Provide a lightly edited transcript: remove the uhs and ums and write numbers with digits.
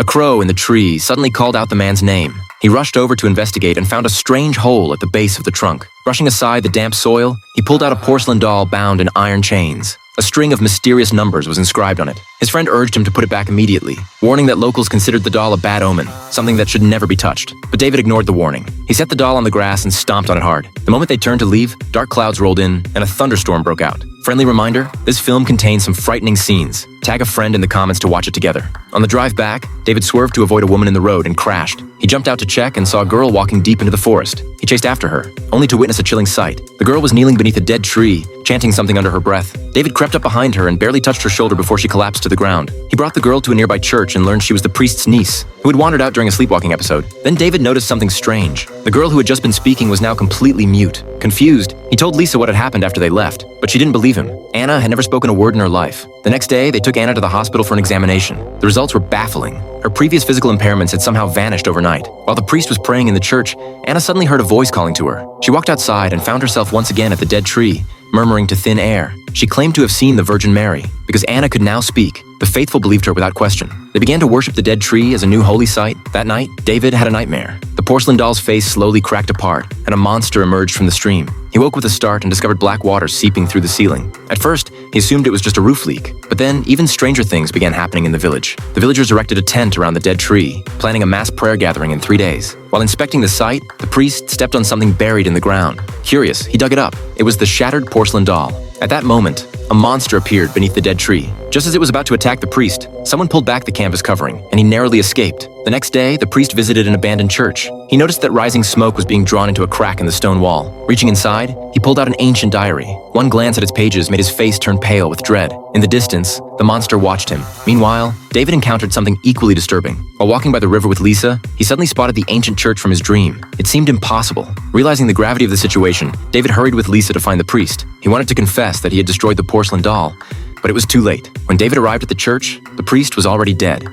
A crow in the tree suddenly called out the man's name. He rushed over to investigate and found a strange hole at the base of the trunk. Brushing aside the damp soil, he pulled out a porcelain doll bound in iron chains. A string of mysterious numbers was inscribed on it. His friend urged him to put it back immediately, warning that locals considered the doll a bad omen, something that should never be touched. But David ignored the warning. He set the doll on the grass and stomped on it hard. The moment they turned to leave, dark clouds rolled in and a thunderstorm broke out. Friendly reminder, this film contains some frightening scenes. Tag a friend in the comments to watch it together. On the drive back, David swerved to avoid a woman in the road and crashed. He jumped out to check and saw a girl walking deep into the forest. He chased after her, only to witness a chilling sight. The girl was kneeling beneath a dead tree, chanting something under her breath. David crept up behind her and barely touched her shoulder before she collapsed to the ground. He brought the girl to a nearby church and learned she was the priest's niece, who had wandered out during a sleepwalking episode. Then David noticed something strange. The girl who had just been speaking was now completely mute. Confused, he told Lisa what had happened after they left, but she didn't believe him. Anna had never spoken a word in her life. The next day, they took Anna to the hospital for an examination. The results were baffling. Her previous physical impairments had somehow vanished overnight. While the priest was praying in the church, Anna suddenly heard a voice calling to her. She walked outside and found herself once again at the dead tree, murmuring to thin air. She claimed to have seen the Virgin Mary. Because Anna could now speak, the faithful believed her without question. They began to worship the dead tree as a new holy site. That night, David had a nightmare. The porcelain doll's face slowly cracked apart, and a monster emerged from the stream. He woke with a start and discovered black water seeping through the ceiling. At first, he assumed it was just a roof leak, but then even stranger things began happening in the village. The villagers erected a tent around the dead tree, planning a mass prayer gathering in 3 days. While inspecting the site, the priest stepped on something buried in the ground. Curious, he dug it up. It was the shattered porcelain doll. At that moment, a monster appeared beneath the dead tree. Just as it was about to attack the priest, someone pulled back the canvas covering, and he narrowly escaped. The next day, the priest visited an abandoned church. He noticed that rising smoke was being drawn into a crack in the stone wall. Reaching inside, he pulled out an ancient diary. One glance at its pages made his face turn pale with dread. In the distance, the monster watched him. Meanwhile, David encountered something equally disturbing. While walking by the river with Lisa, he suddenly spotted the ancient church from his dream. It seemed impossible. Realizing the gravity of the situation, David hurried with Lisa to find the priest. He wanted to confess that he had destroyed the porcelain doll, but it was too late. When David arrived at the church, the priest was already dead.